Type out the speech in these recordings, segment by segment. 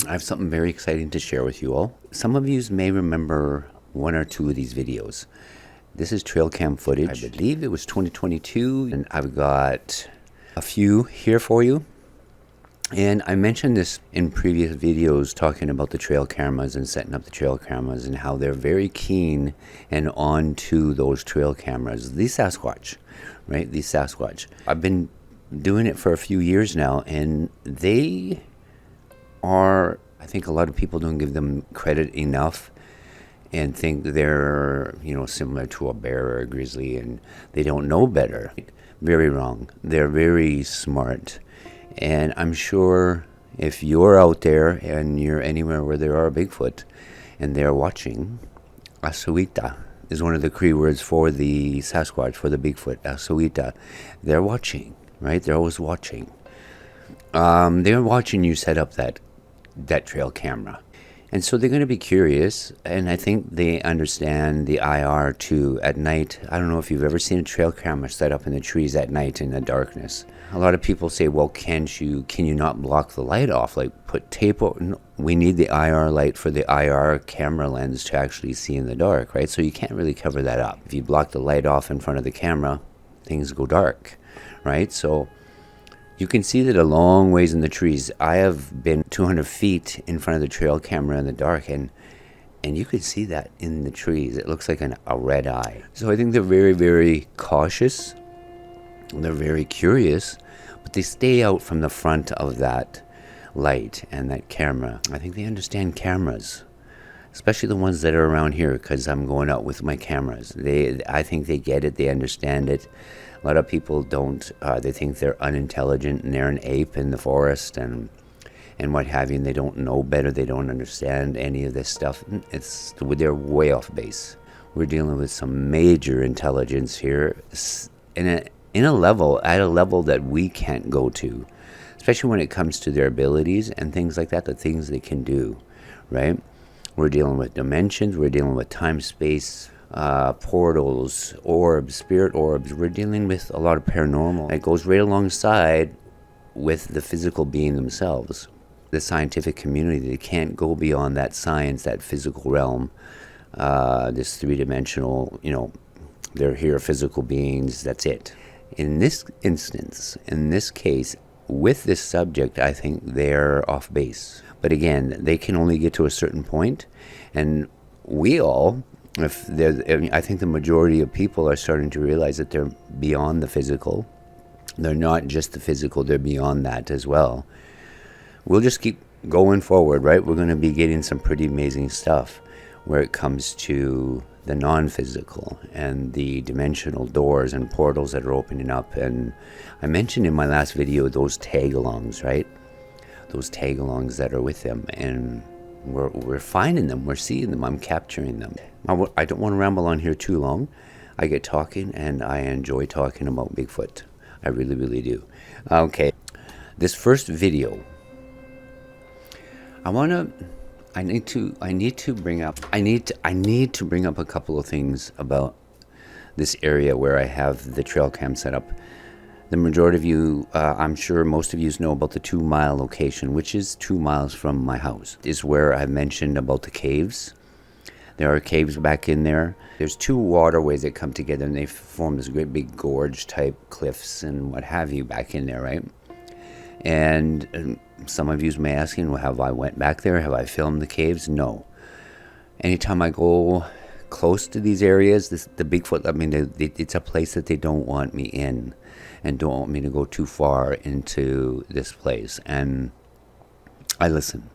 I have something very exciting to share with you all. Some of you may remember one or two of these videos. This is trail cam footage. I believe it was 2022, and I've got a few here for you. And I mentioned this in previous videos talking about the trail cameras and setting up the trail cameras and how they're very keen and on to those trail cameras. The Sasquatch, right? The Sasquatch. I've been doing it for a few years now, and they are, I think a lot of people don't give them credit enough and think they're, similar to a bear or a grizzly, and they don't know better. Very wrong. They're very smart. And I'm sure if you're out there and you're anywhere where there are Bigfoot and they're watching, Asuita is one of the Cree words for the Sasquatch, for the Bigfoot, Asuita. They're watching, right? They're always watching. They're watching you set up that trail camera. And so they're going to be curious, and I think they understand the IR too at night. I don't know if you've ever seen a trail camera set up in the trees at night in the darkness. A lot of people say, well, can you not block the light off? Like put tape over? No, we need the IR light for the IR camera lens to actually see in the dark, right? So you can't really cover that up. If you block the light off in front of the camera, things go dark, right? So you can see that a long ways in the trees. I have been 200 feet in front of the trail camera in the dark, and you can see that in the trees. It looks like a red eye. So I think they're very, very cautious. They're very curious, but they stay out from the front of that light and that camera. I think they understand cameras, especially the ones that are around here, because I'm going out with my cameras. I think they get it. They understand it. A lot of people don't. They think they're unintelligent and they're an ape in the forest and what have you, and they don't know better. They don't understand any of this stuff. They're way off base. We're dealing with some major intelligence here at a level that we can't go to, especially when it comes to their abilities and things like that, the things they can do, right? We're dealing with dimensions. We're dealing with time, space, portals, orbs, spirit orbs. We're dealing with a lot of paranormal. It goes right alongside with the physical being themselves. The scientific community, they can't go beyond that science, that physical realm, this three-dimensional, they're here physical beings, that's it. In this instance, in this case, with this subject, I think they're off base. But again, they can only get to a certain point, and I think the majority of people are starting to realize that they're beyond the physical. They're not just the physical, they're beyond that as well. We'll just keep going forward, right? We're going to be getting some pretty amazing stuff where it comes to the non-physical and the dimensional doors and portals that are opening up. And I mentioned in my last video those tag-alongs, right? Those tag-alongs that are with them, and we're finding them, we're seeing them, I'm capturing them. I don't want to ramble on here too long. I get talking, and I enjoy talking about Bigfoot. I really, really do. Okay, this first video, I need to bring up a couple of things about this area where I have the trail cam set up. The majority of you, I'm sure most of you know about the 2 mile location, which is 2 miles from my house. Is where I mentioned about the caves. There are caves back in there. There's 2 waterways that come together and they form this great big gorge type cliffs and what have you back in there, right? And some of you may be asking, well, have I went back there? Have I filmed the caves? No. Anytime I go close to these areas, the Bigfoot, it's a place that they don't want me in and don't want me to go too far into this place. And I listen.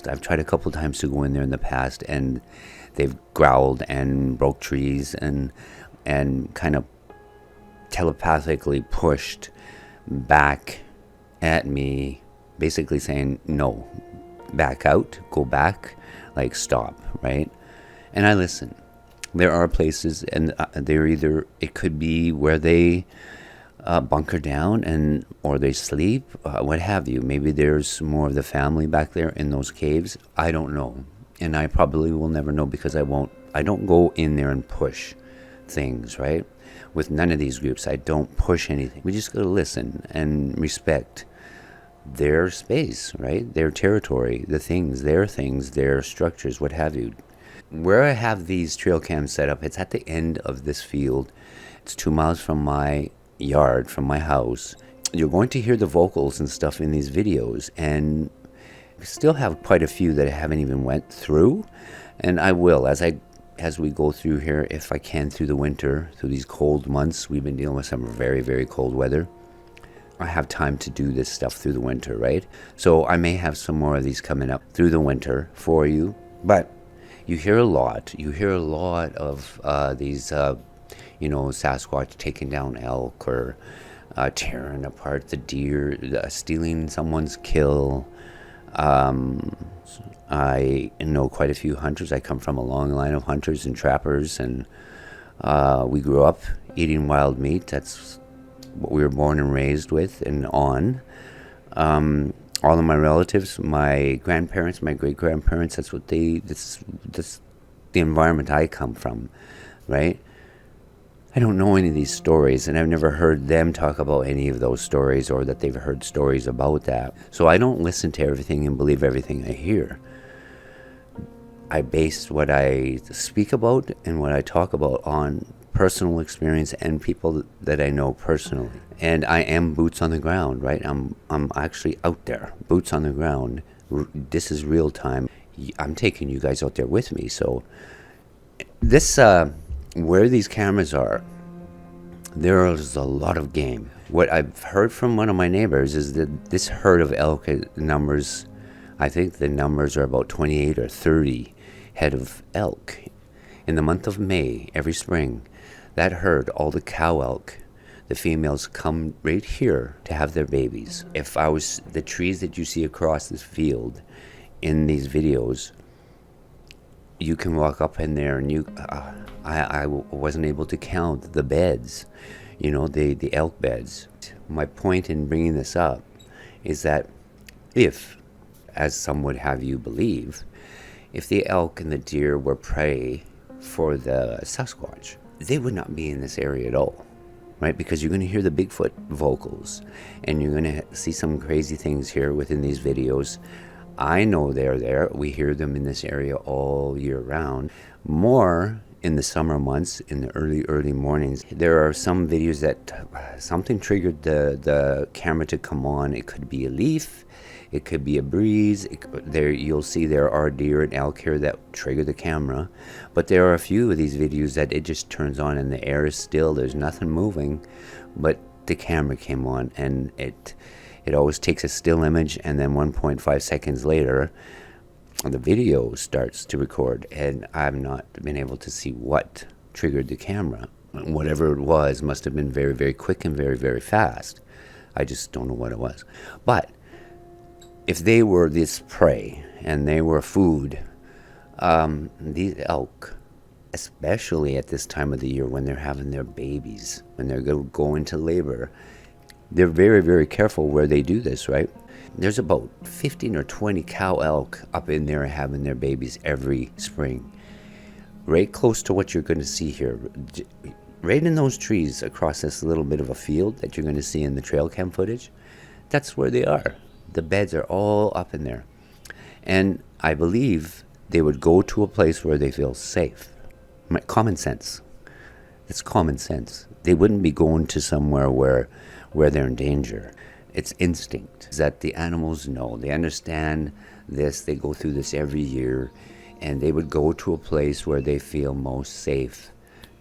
I've tried a couple times to go in there in the past, and they've growled and broke trees and kind of telepathically pushed back at me, basically saying, no, back out, go back, like stop, right? And I listen. There are places, and it could be where they bunker down or they sleep, what have you. Maybe there's more of the family back there in those caves. I don't know, and I probably will never know because I don't go in there and push things, right? With none of these groups, I don't push anything. We just gotta listen and respect their space, right? Their territory, the things, their structures, what have you. Where I have these trail cams set up, it's at the end of this field. It's 2 miles from my yard, from my house. You're going to hear the vocals and stuff in these videos, and we still have quite a few that I haven't even went through, and I will as we go through here, if I can, through the winter, through these cold months. We've been dealing with some very, very cold weather. I have time to do this stuff through the winter, right? So I may have some more of these coming up through the winter for you. But you hear a lot. You hear a lot of these, Sasquatch taking down elk, or tearing apart the deer, stealing someone's kill. I know quite a few hunters. I come from a long line of hunters and trappers, and we grew up eating wild meat. That's what we were born and raised with and on. All of my relatives, my grandparents, my great-grandparents, that's the environment I come from, right? I don't know any of these stories, and I've never heard them talk about any of those stories, or that they've heard stories about that. So I don't listen to everything and believe everything I hear. I base what I speak about and what I talk about on personal experience and people that I know personally. And I am boots on the ground, right? I'm actually out there, boots on the ground. This is real time. I'm taking you guys out there with me. So this, where these cameras are, there's a lot of game. What I've heard from one of my neighbors is that this herd of elk numbers, I think the numbers are about 28 or 30 head of elk. In the month of May, every spring, that herd, all the cow elk, the females come right here to have their babies. If I was the trees that you see across this field in these videos, you can walk up in there and I wasn't able to count the beds, the elk beds. My point in bringing this up is that if, as some would have you believe, if the elk and the deer were prey for the Sasquatch, they would not be in this area at all, right? Because you're going to hear the Bigfoot vocals, and you're going to see some crazy things here within these videos. I know they're there. We hear them in this area all year round. More in the summer months, in the early mornings. There are some videos that something triggered the camera to come on. It could be a leaf. It could be a breeze. You'll see there are deer and elk here that trigger the camera. But there are a few of these videos that it just turns on and the air is still. There's nothing moving, but the camera came on, and it always takes a still image, and then 1.5 seconds later, the video starts to record, and I've not been able to see what triggered the camera. Whatever it was must have been very, very quick and very, very fast. I just don't know what it was. But if they were this prey and they were food, these elk, especially at this time of the year when they're having their babies, when they're going to go into labor, they're very, very careful where they do this, right? There's about 15 or 20 cow elk up in there having their babies every spring. Right close to what you're going to see here. Right in those trees across this little bit of a field that you're going to see in the trail cam footage, that's where they are. The beds are all up in there. And I believe they would go to a place where they feel safe. Common sense. It's common sense. They wouldn't be going to somewhere where they're in danger. It's instinct that the animals know. They understand this. They go through this every year. And they would go to a place where they feel most safe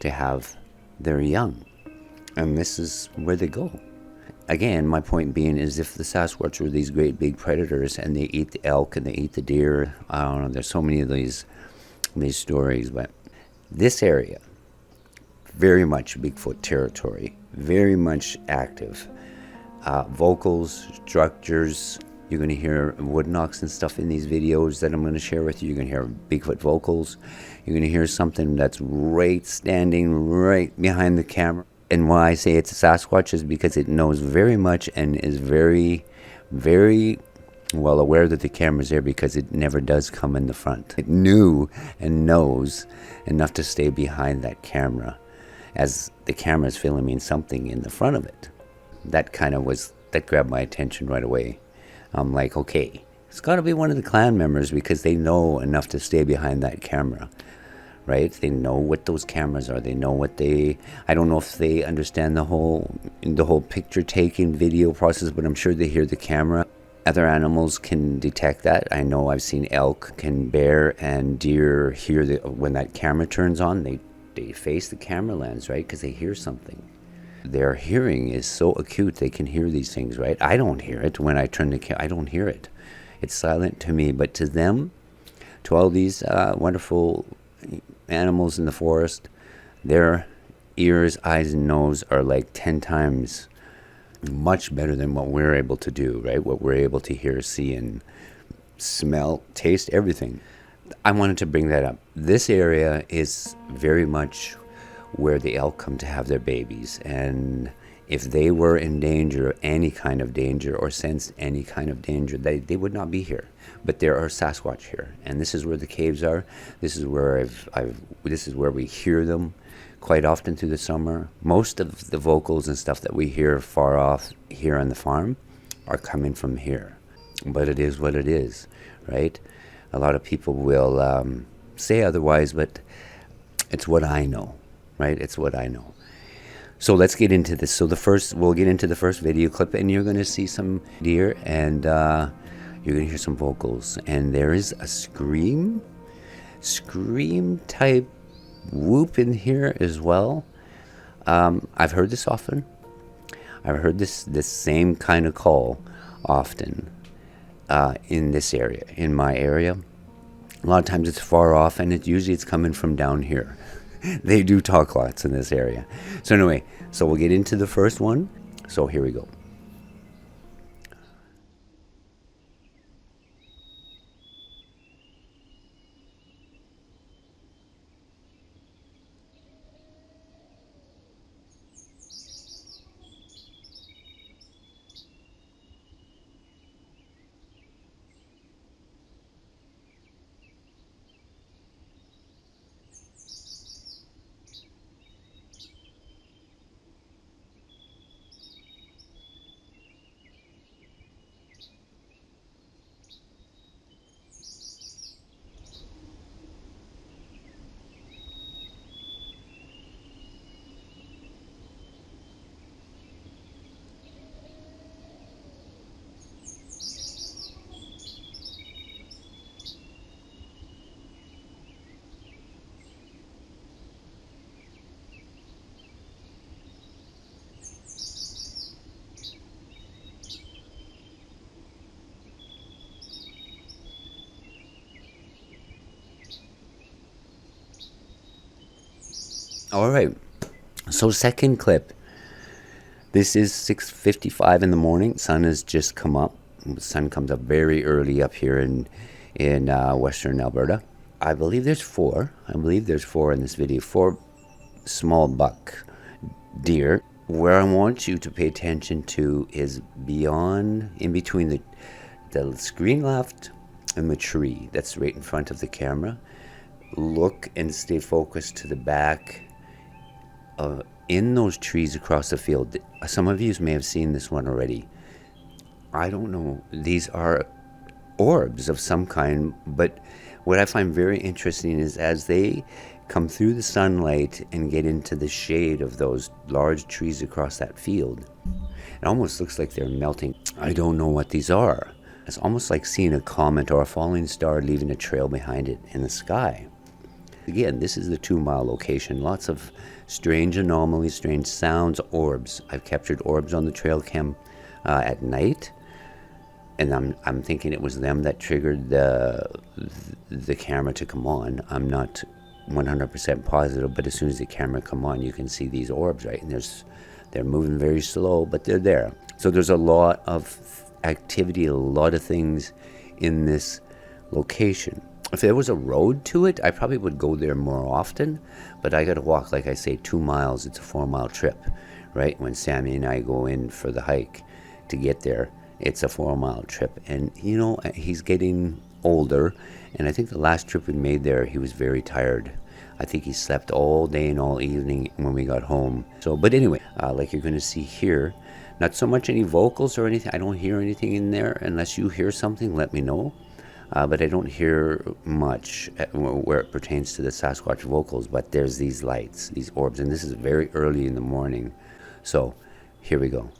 to have their young. And this is where they go. Again, my point being is if the Sasquatch were these great big predators and they eat the elk and they eat the deer, I don't know, there's so many of these stories, but this area, very much Bigfoot territory, very much active. Vocals, structures, you're going to hear wood knocks and stuff in these videos that I'm going to share with you. You're going to hear Bigfoot vocals. You're going to hear something that's standing right behind the camera. And why I say it's a Sasquatch is because it knows very much and is very, very well aware that the camera's there, because it never does come in the front. It knew and knows enough to stay behind that camera as the camera's filming something in the front of it. That grabbed my attention right away. I'm like, okay, it's got to be one of the clan members because they know enough to stay behind that camera, right? They know what those cameras are. They know what I don't know if they understand the whole picture taking video process, but I'm sure they hear the camera. Other animals can detect that. I know I've seen elk, bear, and deer hear when that camera turns on. They face the camera lens, right? Because they hear something. Their hearing is so acute, they can hear these things, right? I don't hear it when I turn the camera. I don't hear it. It's silent to me, but to them, to all these wonderful animals in the forest, their ears, eyes, and nose are like 10 times much better than what we're able to do, right? What we're able to hear, see, and smell, taste, everything. I wanted to bring that up. This area is very much where the elk come to have their babies, and if they were in danger, any kind of danger, or sensed any kind of danger, they would not be here. But there are Sasquatch here, and this is where the caves are. This is where this is where we hear them quite often through the summer. Most of the vocals and stuff that we hear far off here on the farm are coming from here. But it is what it is, right? A lot of people will say otherwise, but it's what I know, right? It's what I know. So let's get into this. So we'll get into the first video clip, and you're going to see some deer, and you're going to hear some vocals. And there is a scream type whoop in here as well. I've heard this often. I've heard this same kind of call often in this area, in my area. A lot of times it's far off, and usually it's coming from down here. They do talk lots in this area. So anyway, so we'll get into the first one. So here we go. All right, so second clip. This is 6:55 in the morning. Sun has just come up. The sun comes up very early up here in western Alberta. I believe there's four. In this video. 4 small buck deer. Where I want you to pay attention to is in between the screen left and the tree that's right in front of the camera. Look and stay focused to the back. In those trees across the field. Some of you may have seen this one already. I don't know. These are orbs of some kind, but what I find very interesting is as they come through the sunlight and get into the shade of those large trees across that field, it almost looks like they're melting. I don't know what these are. It's almost like seeing a comet or a falling star leaving a trail behind it in the sky. Again, this is the 2-mile location. Lots of strange anomalies, strange sounds, orbs. I've captured orbs on the trail cam at night, and I'm thinking it was them that triggered the camera to come on. I'm not 100% positive, but as soon as the camera come on, you can see these orbs, right? And they're moving very slow, but they're there. So there's a lot of activity, a lot of things in this location. If there was a road to it, I probably would go there more often, but I got to walk, like I say, 2 miles. It's a 4-mile trip, right? When Sammy and I go in for the hike to get there, it's a 4-mile trip. And, you know, he's getting older, and I think the last trip we made there, he was very tired. I think he slept all day and all evening when we got home. So, but anyway, like you're going to see here, Not so much any vocals or anything. I don't hear anything in there. Unless you hear something, let me know. But I don't hear much where it pertains to the Sasquatch vocals. But there's these lights, these orbs, and this is very early in the morning. So here we go.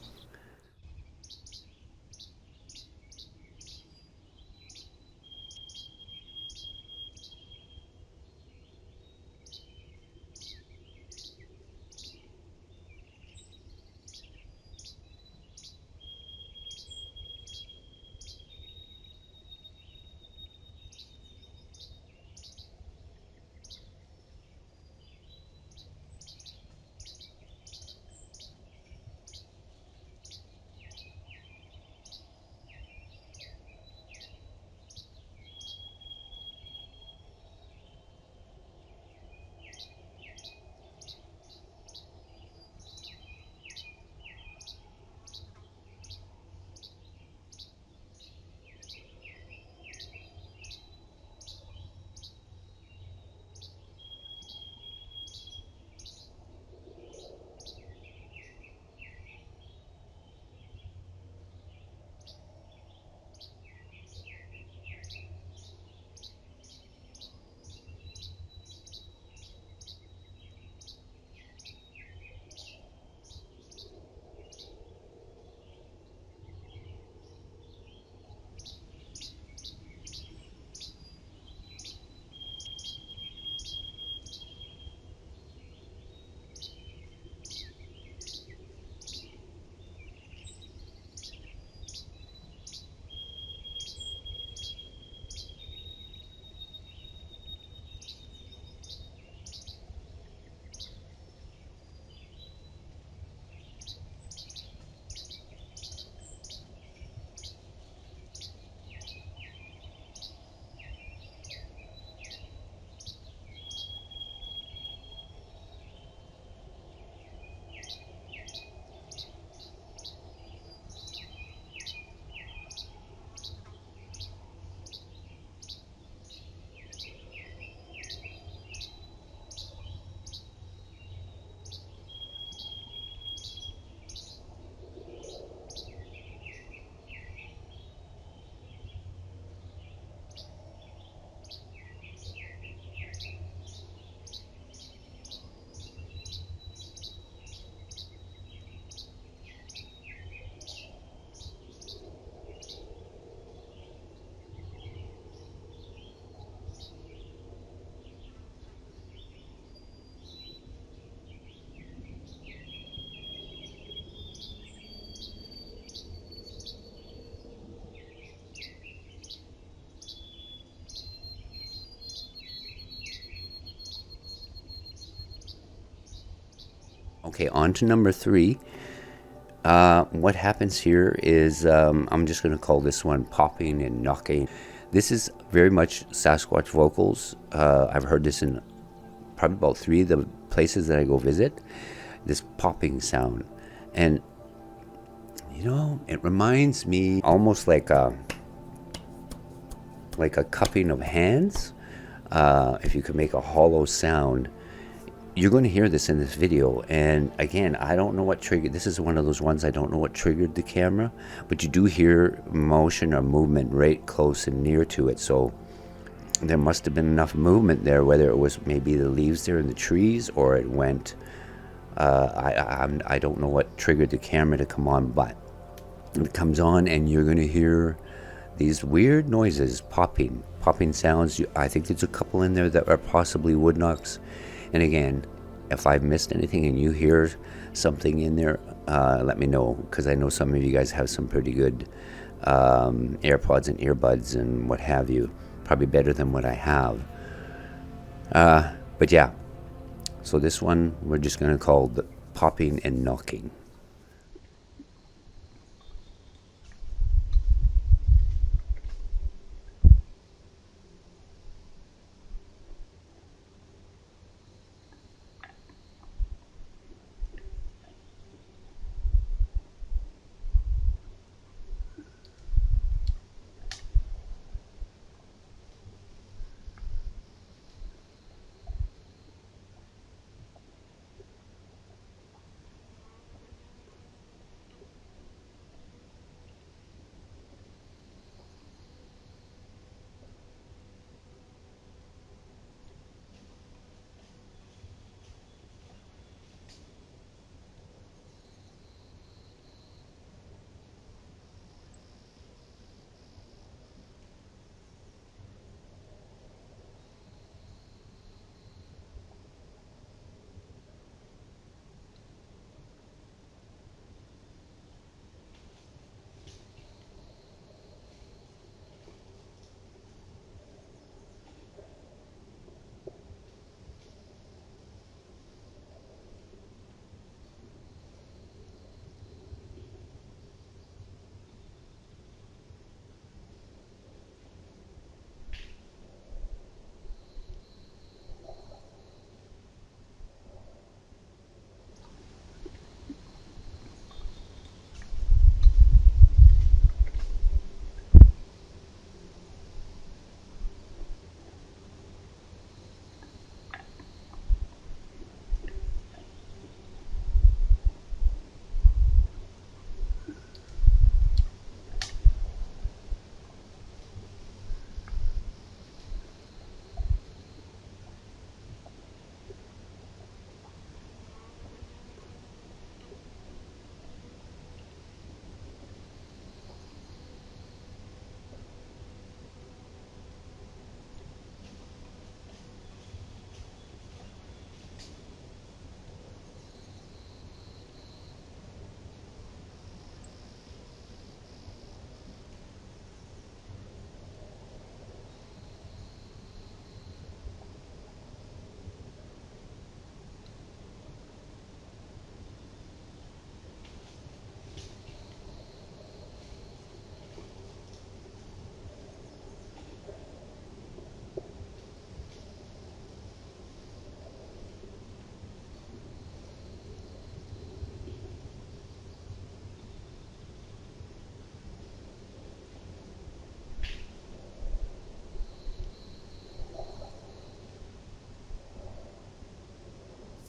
Okay, on to number 3. What happens here is, I'm just going to call this one popping and knocking. This is very much Sasquatch vocals. I've heard this in probably about 3 of the places that I go visit. This popping sound. And, you know, it reminds me almost like a cupping of hands. If you could make a hollow sound. You're going to hear this in this video, and again, I don't know what triggered. This is one of those ones I don't know what triggered the camera, but you do hear motion or movement right close and near to it. So there must have been enough movement there, whether it was maybe the leaves there in the trees or it went. I don't know what triggered the camera to come on, but it comes on, and you're going to hear these weird noises, popping sounds. I think there's a couple in there that are possibly wood knocks. And again, if I've missed anything and you hear something in there, let me know, because I know some of you guys have some pretty good AirPods and earbuds and what have you. Probably better than what I have. But yeah, so this one we're just going to call the popping and knocking.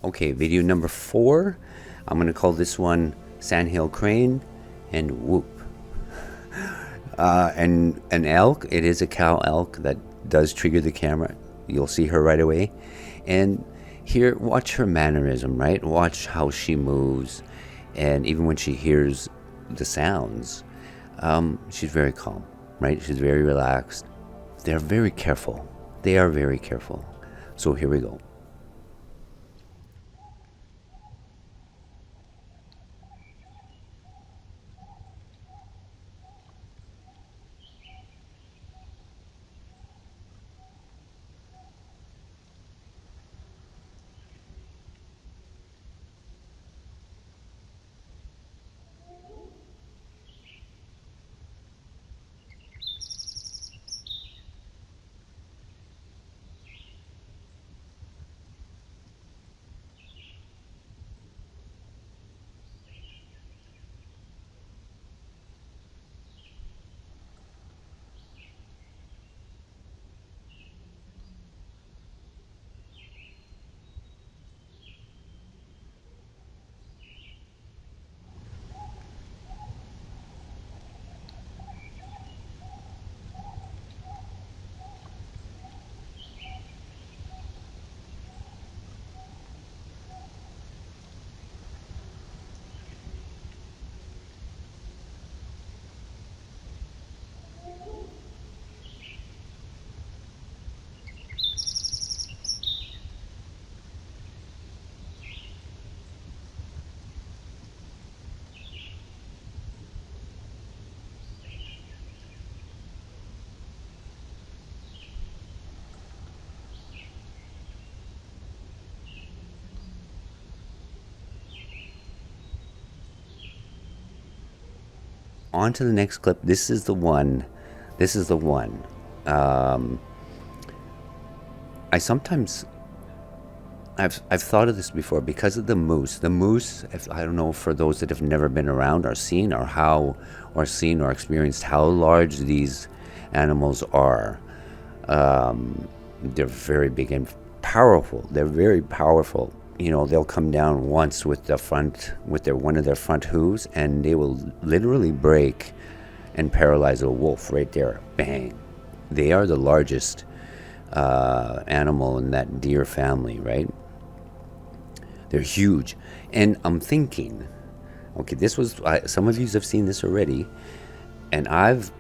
Okay, video number 4. I'm going to call this one Sandhill Crane and Whoop. And an elk, it is a cow elk that does trigger the camera. You'll see her right away. And here, watch her mannerism, right? Watch how she moves. And even when she hears the sounds, she's very calm, right? She's very relaxed. They're very careful. They are very careful. So here we go. On to the next clip. This is the one. This is the one. I sometimes, I've thought of this before because of the moose. The moose, I don't know, for those that have never been around or seen or experienced how large these animals are. They're very big and powerful. They're very powerful. You know, they'll come down once with one of their front hooves, and they will literally break and paralyze a wolf right there. Bang. They are the largest animal in that deer family, right? They're huge. And I'm thinking, okay, this was, some of you have seen this already, and I've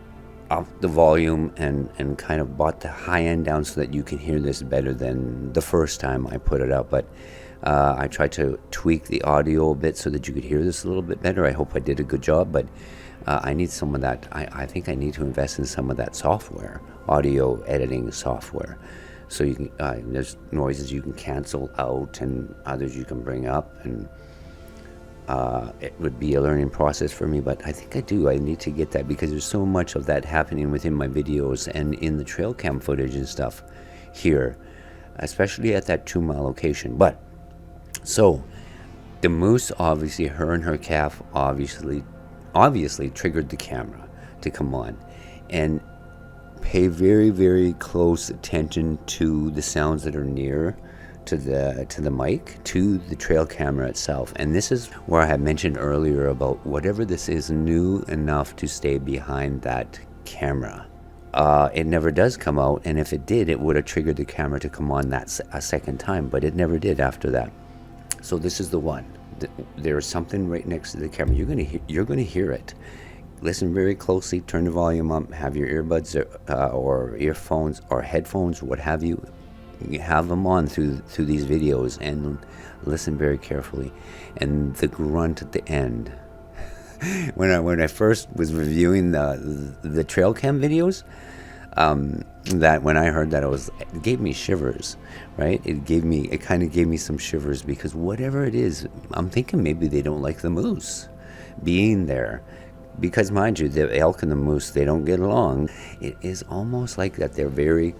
upped the volume and kind of brought the high end down so that you can hear this better than the first time I put it up. But I tried to tweak the audio a bit so that you could hear this a little bit better. I hope I did a good job, but I need some of that. I think I need to invest in some of that software, audio editing software. So you can, there's noises you can cancel out and others you can bring up, and it would be a learning process for me, but I think I do. I need to get that because there's so much of that happening within my videos and in the trail cam footage and stuff here, especially at that 2 mile location. But so the moose, obviously, her and her calf obviously triggered the camera to come on, and pay very, very close attention to the sounds that are near to the mic, to the trail camera itself. And this is where I had mentioned earlier about whatever this is new enough to stay behind that camera. It never does come out, and if it did, it would have triggered the camera to come on that a second time, but it never did after that. So this is the one. There's something right next to the camera. You're gonna hear it. Listen very closely. Turn the volume up. Have your earbuds or earphones or headphones, what have you. You have them on through these videos and listen very carefully. And the grunt at the end. when I first was reviewing the trail cam videos, that when I heard that, it gave me shivers, right? It kind of gave me some shivers, because whatever it is, I'm thinking maybe they don't like the moose being there, because mind you, the elk and the moose, they don't get along. It is almost like that they're very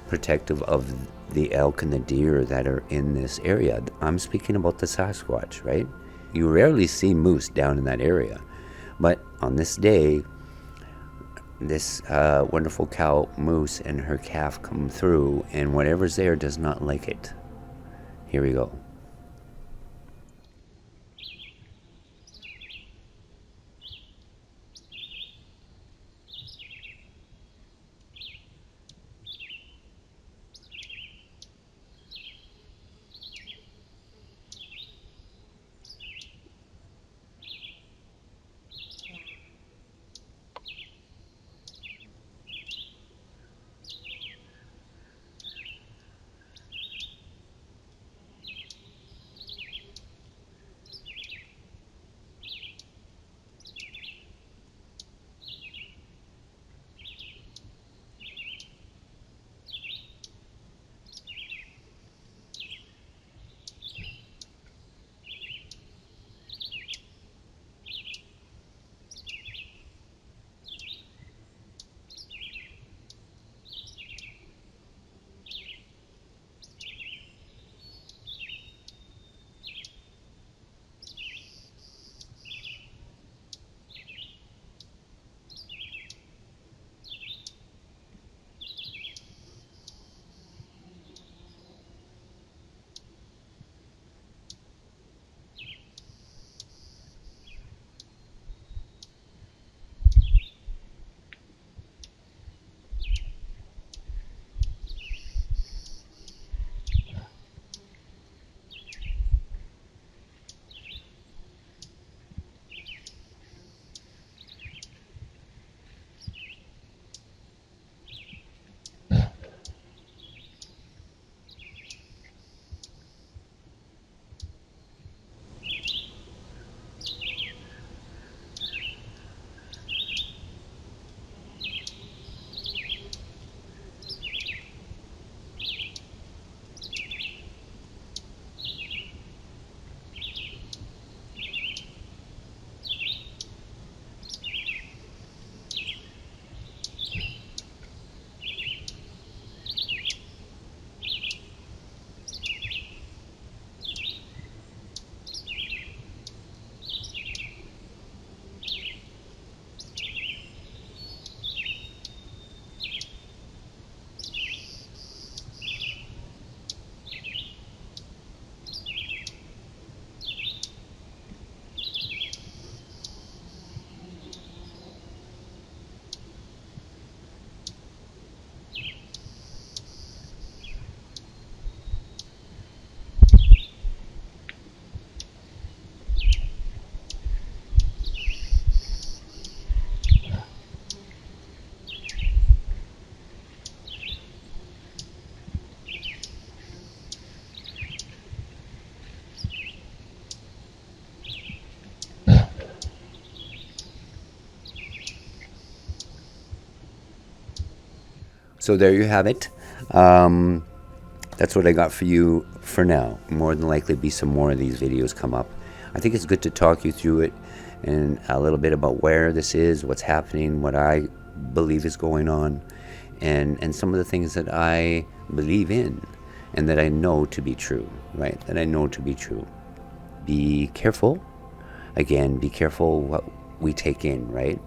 protective of the elk and the deer that are in this area. I'm speaking about the Sasquatch, right? You rarely see moose down in that area, but on this day, this wonderful cow moose and her calf come through, and whatever's there does not like it. Here we go. So there you have it. That's what I got for you for now. More than likely be some more of these videos come up. I think it's good to talk you through it and a little bit about where this is, what's happening, what I believe is going on, and some of the things that I believe in and that I know to be true, right? That I know to be true. Be careful. Again, be careful what we take in, right?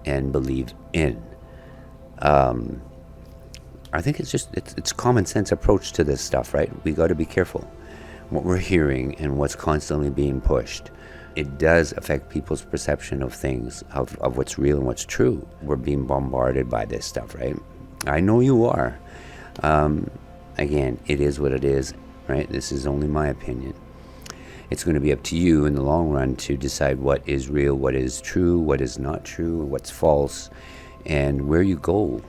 And believe in. I think it's just, it's common sense approach to this stuff, right? We got to be careful what we're hearing and what's constantly being pushed. It does affect people's perception of things, of what's real and what's true. We're being bombarded by this stuff, right? I know you are. Again, it is what it is, right? This is only my opinion. It's going to be up to you in the long run to decide what is real, what is true, what is not true, what's false, and where you go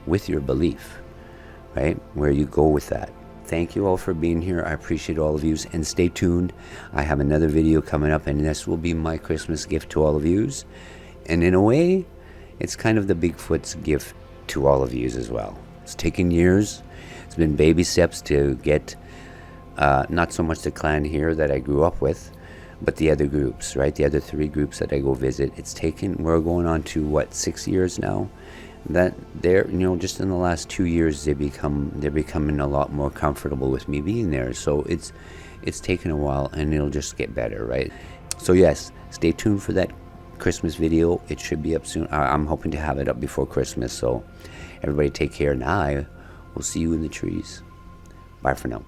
with your belief, right? Where you go with that. Thank you all for being here. I appreciate all of you, and stay tuned. I have another video coming up, and this will be my Christmas gift to all of you. And in a way, it's kind of the Bigfoot's gift to all of you as well. It's taken years. It's been baby steps to get not so much the clan here that I grew up with, but the other groups, right? The other 3 groups that I go visit. It's taken, we're going on to what, 6 years now? That they're, just in the last 2 years, they're becoming a lot more comfortable with me being there. So it's taken a while, and it'll just get better, right? So yes, stay tuned for that Christmas video. It should be up soon. I'm hoping to have it up before Christmas. So everybody take care, and I will see you in the trees. Bye for now.